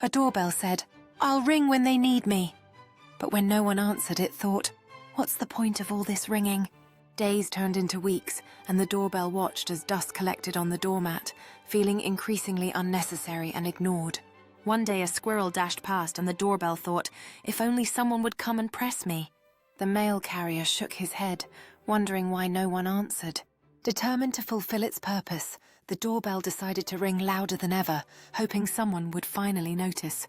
A doorbell said, "I'll ring when they need me." But when no one answered, it thought, "What's the point of all this ringing?" Days turned into weeks, and the doorbell watched as dust collected on the doormat, feeling increasingly unnecessary and ignored. One day a squirrel dashed past and the doorbell thought, "If only someone would come and press me." The mail carrier shook his head, wondering why no one answered. Determined to fulfill its purpose, the doorbell decided to ring louder than ever, hoping someone would finally notice.